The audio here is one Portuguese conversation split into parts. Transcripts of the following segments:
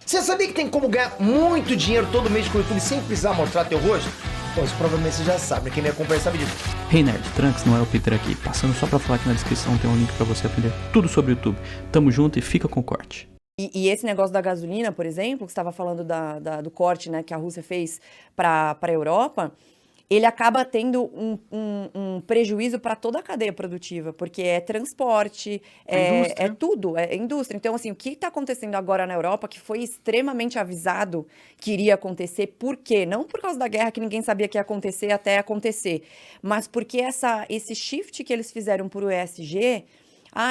Você sabia que tem como ganhar muito dinheiro todo mês com o YouTube sem precisar mostrar teu rosto? Pô, isso provavelmente você já sabe, quem me acompanha sabe disso. Hey Nerd, Trunks, não é o Peter aqui. Passando só pra falar que na descrição tem um link pra você aprender tudo sobre o YouTube. Tamo junto e fica com o corte. E esse negócio da gasolina, por exemplo, que você estava falando do corte, né, que a Rússia fez para a Europa, ele acaba tendo um prejuízo para toda a cadeia produtiva, porque é transporte, é tudo, é indústria. Então, assim, o que está acontecendo agora na Europa, que foi extremamente avisado que iria acontecer, por quê? Não por causa da guerra que ninguém sabia que ia acontecer até acontecer, mas porque esse shift que eles fizeram para o ESG...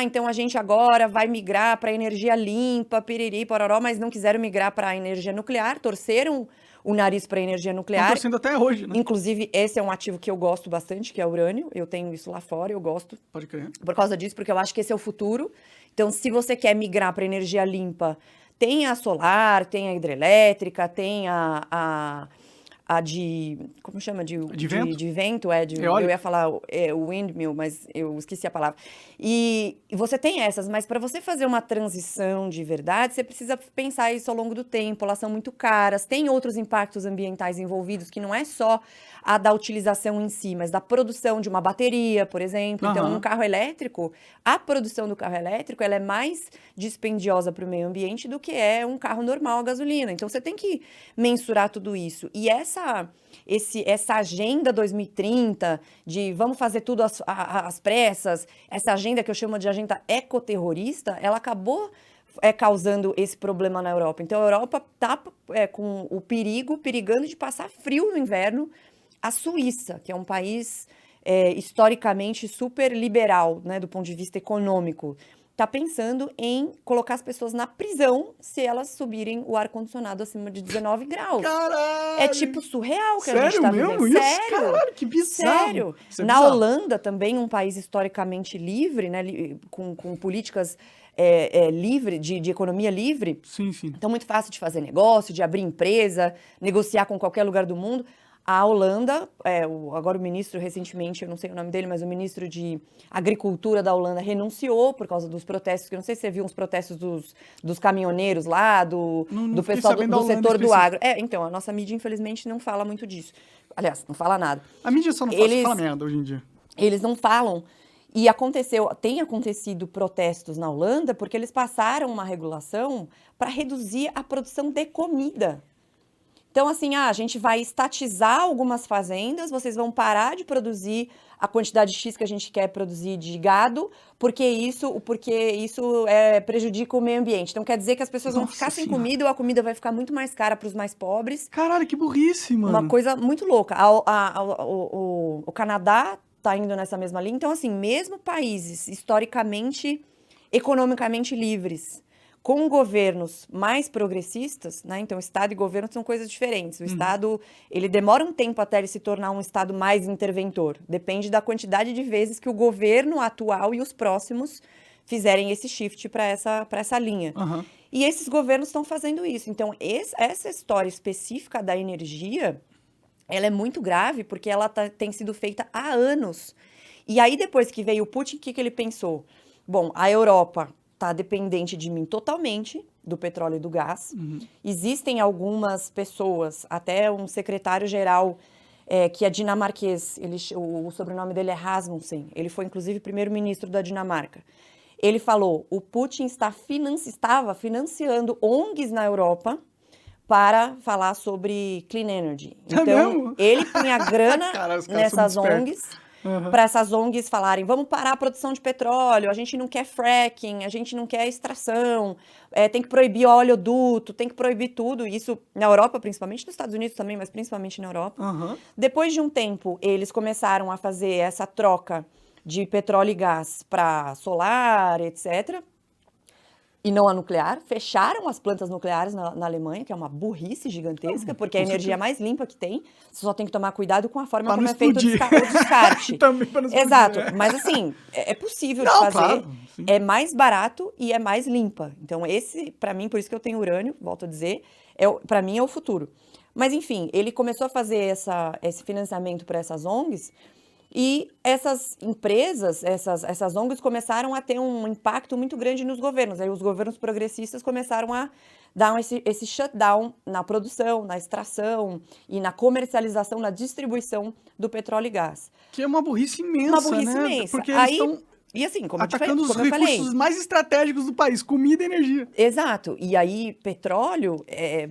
então a gente agora vai migrar para energia limpa, piriri, pororó, mas não quiseram migrar para a energia nuclear, torceram o nariz para a energia nuclear. Estão torcendo até hoje, né? Inclusive, esse é um ativo que eu gosto bastante, que é o urânio. Eu tenho isso lá fora, eu gosto. Pode crer. Por causa disso, porque eu acho que esse é o futuro. Então, se você quer migrar para energia limpa, tem a solar, tem a hidrelétrica, tem a de... Como chama? De vento? De vento, eu ia falar o windmill, mas eu esqueci a palavra. E você tem essas, mas para você fazer uma transição de verdade, você precisa pensar isso ao longo do tempo. Elas são muito caras, tem outros impactos ambientais envolvidos, que não é só a da utilização em si, mas da produção de uma bateria, por exemplo. Então, um carro elétrico, a produção do carro elétrico, ela é mais dispendiosa para o meio ambiente do que é um carro normal a gasolina. Então, você tem que mensurar tudo isso. E essa agenda 2030 de vamos fazer tudo às pressas, essa agenda que eu chamo de agenda ecoterrorista, ela acabou causando esse problema na Europa. Então, a Europa está com o perigando de passar frio no inverno. A Suíça, que é um país historicamente super liberal, né, do ponto de vista econômico, está pensando em colocar as pessoas na prisão se elas subirem o ar-condicionado acima de 19 graus. Caralho! É tipo surreal que a gente está vivendo. Sério mesmo? Sério? Caralho, que bizarro! Sério. Isso é Na bizarro. Holanda, também um país historicamente livre, né, com políticas livre, de economia livre. Sim, sim. Então, muito fácil de fazer negócio, de abrir empresa, negociar com qualquer lugar do mundo. A Holanda, agora o ministro recentemente, eu não sei o nome dele, mas o ministro de Agricultura da Holanda renunciou por causa dos protestos, que eu não sei se você viu uns protestos dos caminhoneiros lá, do pessoal do setor do agro. Então, a nossa mídia, infelizmente, não fala muito disso. Aliás, não fala nada. A mídia só não fala merda hoje em dia. Eles não falam. E tem acontecido protestos na Holanda porque eles passaram uma regulação para reduzir a produção de comida. Então, assim, a gente vai estatizar algumas fazendas, vocês vão parar de produzir a quantidade X que a gente quer produzir de gado, porque isso prejudica o meio ambiente. Então, quer dizer que as pessoas vão ficar sem comida ou a comida vai ficar muito mais cara para os mais pobres. Caralho, que burrice, mano. Uma coisa muito louca. O Canadá está indo nessa mesma linha. Então, assim, mesmo países historicamente, economicamente livres, com governos mais progressistas, né? Então, Estado e governo são coisas diferentes. O Estado, ele demora um tempo até ele se tornar um Estado mais interventor. Depende da quantidade de vezes que o governo atual e os próximos fizerem esse shift para essa linha. E esses governos estão fazendo isso. Então, essa história específica da energia, ela é muito grave porque ela tem sido feita há anos. E aí, depois que veio o Putin, o que ele pensou? Bom, a Europa está dependente de mim totalmente, do petróleo e do gás. Existem algumas pessoas, até um secretário-geral que é dinamarquês, o sobrenome dele é Rasmussen, ele foi inclusive primeiro-ministro da Dinamarca. Ele falou, o Putin estava financiando ONGs na Europa para falar sobre clean energy. Então, ele punha grana nessas ONGs, para essas ONGs falarem, vamos parar a produção de petróleo, a gente não quer fracking, a gente não quer extração, tem que proibir oleoduto, tem que proibir tudo. Isso na Europa, principalmente, nos Estados Unidos também, mas principalmente na Europa. Depois de um tempo, eles começaram a fazer essa troca de petróleo e gás para solar, etc., e não a nuclear, fecharam as plantas nucleares na Alemanha, que é uma burrice gigantesca, porque é a energia mais limpa que tem, você só tem que tomar cuidado com a forma como é feito o descarte. Também para não explodir. Exato, mas assim, é possível de fazer, claro, é mais barato e é mais limpa. Então esse, para mim, por isso que eu tenho urânio, volto a dizer, para mim é o futuro. Mas enfim, ele começou a fazer esse financiamento para essas ONGs, e essas empresas, essas ONGs começaram a ter um impacto muito grande nos governos. Aí os governos progressistas começaram a dão esse shutdown na produção, na extração e na comercialização, na distribuição do petróleo e gás. Que é uma burrice imensa, Uma burrice né? imensa. Porque Aí, eles estão e assim, como atacando os eu falei, recursos mais estratégicos do país, comida e energia. exato. E aí, petróleo,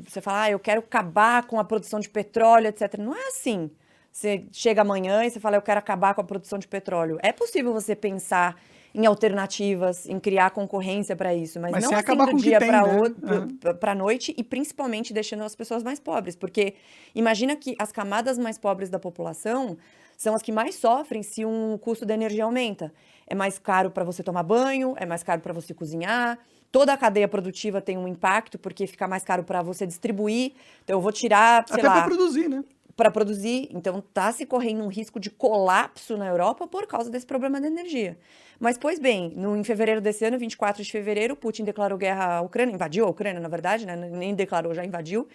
você fala, eu quero acabar com a produção de petróleo, etc. Não é assim. Você chega amanhã e você fala, eu quero acabar com a produção de petróleo. É possível você pensar em alternativas, em criar concorrência para isso, mas não sem assim acabar do com o que dia tem, para né? para noite e principalmente deixando as pessoas mais pobres, porque imagina que as camadas mais pobres da população são as que mais sofrem se um custo da energia aumenta. É mais caro para você tomar banho, é mais caro para você cozinhar. Toda a cadeia produtiva tem um impacto porque fica mais caro para você distribuir. Então eu vou tirar, sei Até lá, para produzir, né? para produzir. Então, está se correndo um risco de colapso na Europa por causa desse problema da energia. Mas, pois bem, em fevereiro desse ano, 24 de fevereiro, Putin declarou guerra à Ucrânia, invadiu a Ucrânia, na verdade, né? Nem declarou, já invadiu.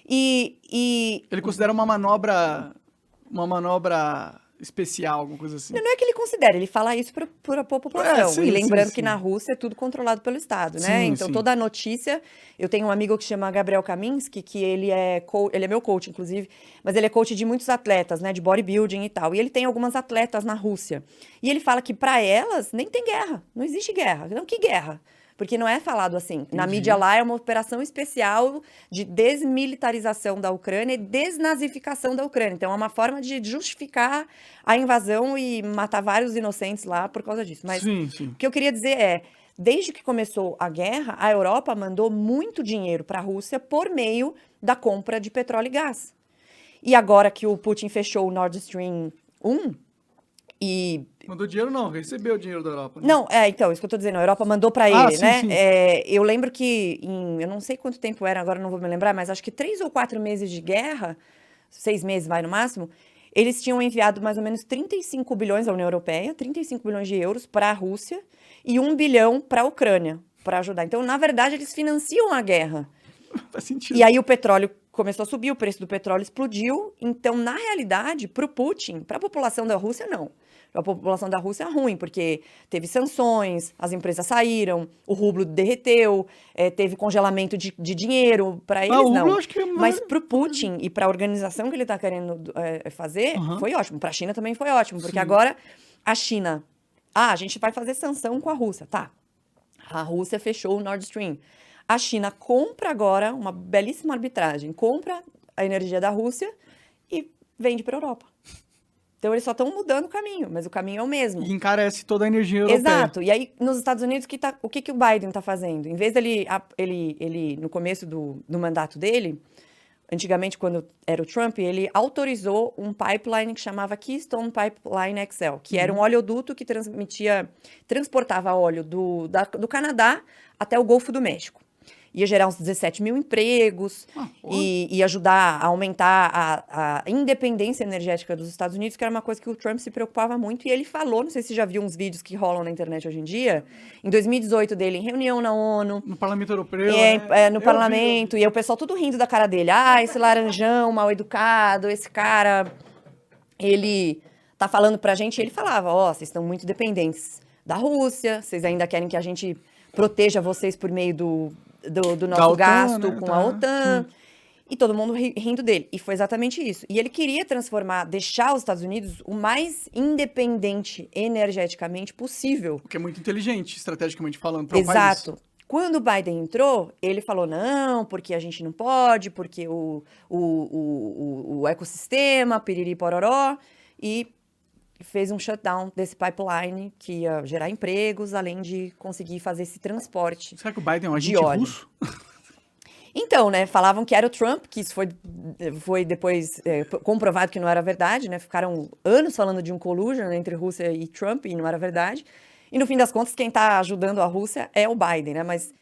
Ele considera uma manobra especial, alguma coisa assim. Não é que ele considera, ele fala isso para a população. Sim, e lembrando sim. que na Rússia é tudo controlado pelo Estado, né? Sim, Então sim. toda a notícia. Eu tenho um amigo que chama Gabriel Kaminski, que ele é meu coach, inclusive, mas ele é coach de muitos atletas, né? De bodybuilding e tal. E ele tem algumas atletas na Rússia. E ele fala que para elas nem tem guerra, não existe guerra. Não, que guerra? Porque não é falado assim. Entendi. Na mídia lá é uma operação especial de desmilitarização da Ucrânia e desnazificação da Ucrânia. Então é uma forma de justificar a invasão e matar vários inocentes lá por causa disso. Mas Sim. o que eu queria dizer é, desde que começou a guerra, a Europa mandou muito dinheiro para a Rússia por meio da compra de petróleo e gás. E agora que o Putin fechou o Nord Stream 1, Mandou dinheiro não, recebeu o dinheiro da Europa. Né? Não, então, isso que eu tô dizendo, a Europa mandou pra ele, sim, né? sim. Eu lembro que, eu não sei quanto tempo era, agora não vou me lembrar, mas acho que 3 ou 4 meses de guerra, 6 meses vai no máximo, eles tinham enviado mais ou menos 35 bilhões à União Europeia, 35 bilhões de euros para a Rússia e 1 bilhão para a Ucrânia, para ajudar. Então, na verdade, eles financiam a guerra. Faz sentido. E aí o petróleo começou a subir, o preço do petróleo explodiu. Então, na realidade, para o Putin, para a população da Rússia, não. A população da Rússia é ruim, porque teve sanções, as empresas saíram, o rublo derreteu, teve congelamento de dinheiro, para eles o não. rublo acho que Mas para o Putin e para a organização que ele está querendo fazer, foi ótimo. Para a China também foi ótimo, porque agora a China... a gente vai fazer sanção com a Rússia, tá. A Rússia fechou o Nord Stream. A China compra agora, uma belíssima arbitragem, compra a energia da Rússia e vende para a Europa. Então, eles só estão mudando o caminho, mas o caminho é o mesmo. E encarece toda a energia europeia. Exato. E aí, nos Estados Unidos, o que o Biden está fazendo? Em vez dele, no começo do mandato dele, antigamente, quando era o Trump, ele autorizou um pipeline que chamava Keystone Pipeline XL, que era um oleoduto que transportava óleo do Canadá até o Golfo do México. Ia gerar uns 17 mil empregos e ajudar a aumentar a independência energética dos Estados Unidos, que era uma coisa que o Trump se preocupava muito. E ele falou, não sei se você já viu uns vídeos que rolam na internet hoje em dia, em 2018 dele, em reunião na ONU. No Parlamento Europeu, No parlamento, e aí o pessoal tudo rindo da cara dele. Esse laranjão mal educado, esse cara, ele tá falando pra gente, e ele falava, vocês estão muito dependentes da Rússia, vocês ainda querem que a gente proteja vocês por meio do nosso OTAN, gasto né? com a OTAN. E todo mundo rindo dele. E foi exatamente isso. E ele queria deixar os Estados Unidos o mais independente energeticamente possível. O que é muito inteligente, estrategicamente falando, para o país. Exato. Quando o Biden entrou, ele falou, não, porque a gente não pode, porque o ecossistema, piriri pororó, e fez um shutdown desse pipeline que ia gerar empregos, além de conseguir fazer esse transporte. Será que o Biden é um de agente óleo. russo? Então, né, falavam que era o Trump, que isso foi depois comprovado que não era verdade, né? Ficaram anos falando de um collusion entre Rússia e Trump, e não era verdade. E no fim das contas, quem está ajudando a Rússia é o Biden, né? Mas